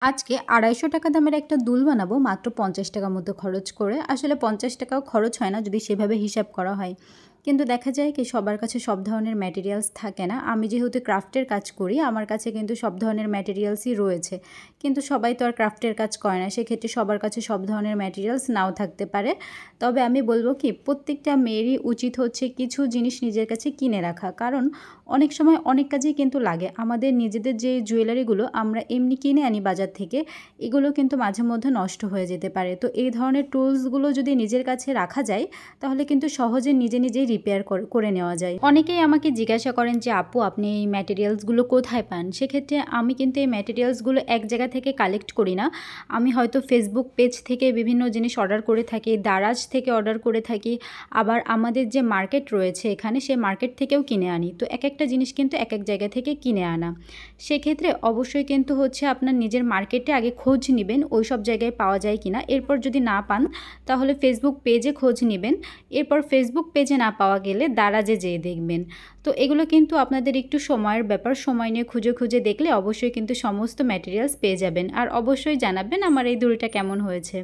আজকে ২৫০ টাকা দামের একটা দুল বানাবো মাত্র ৫০ টাকার মতো খরচ করে। আসলে ৫০ টাকাও খরচ হয় না যদি সেভাবে হিসাব করা হয়। কিন্তু দেখা যায় কি সবার কাছে সব ধরনের ম্যাটেরিয়ালস থাকে না। আমি যেহেতু ক্রাফটের কাজ করি, আমার কাছে কিন্তু সব ধরনের ম্যাটেরিয়ালসই রয়েছে। কিন্তু সবাই তো আর ক্রাফটের কাজ করে না। সেক্ষেত্রে সবার কাছে সব ধরনের ম্যাটেরিয়ালস নাও থাকতে পারে। তবে আমি বলব কি প্রত্যেকটা মেয়েরই উচিত হচ্ছে কিছু জিনিস নিজের কাছে কিনে রাখা। কারণ অনেক সময় অনেক কাজেই কিন্তু লাগে। আমাদের নিজেদের যে জুয়েলারিগুলো আমরা এমনি কিনে আনি বাজার থেকে, এগুলো কিন্তু মাঝে মধ্যে নষ্ট হয়ে যেতে পারে। তো এই ধরনের টুলসগুলো যদি নিজের কাছে রাখা যায়, তাহলে কিন্তু সহজে নিজেই রিপেয়ার করে নেওয়া যায়। অনেকেই আমাকে জিজ্ঞাসা করেন যে আপু আপনি এই ম্যাটেরিয়ালসগুলো কোথায় পান? সেক্ষেত্রে আমি কিন্তু এই ম্যাটেরিয়ালসগুলো এক জায়গা থেকে কালেক্ট করি না। আমি হয়তো ফেসবুক পেজ থেকে বিভিন্ন জিনিস অর্ডার করে থাকি, দারাজ থেকে অর্ডার করে থাকি, আবার আমাদের যে মার্কেট রয়েছে এখানে সে মার্কেট থেকেও কিনে আনি। তো এক একটা জিনিস কিন্তু এক এক জায়গা থেকে কিনে আনা। সেক্ষেত্রে অবশ্যই কিন্তু হচ্ছে আপনার নিজের মার্কেটে আগে খোঁজ নেবেন ওই সব জায়গায় পাওয়া যায় কিনা। এরপর যদি না পান তাহলে ফেসবুক পেজে খোঁজ নেবেন। এরপর ফেসবুক পেজে না পাওয়া গেলে দারাজে যেয়ে দেখবেন। তো এগুলো কিন্তু আপনাদের একটু সময়ের ব্যাপার। সময় নিয়ে খুঁজে দেখলে অবশ্যই কিন্তু সমস্ত ম্যাটেরিয়ালস পেয়ে যাবেন। আর অবশ্যই জানাবেন আমার এই দুলটা কেমন হয়েছে।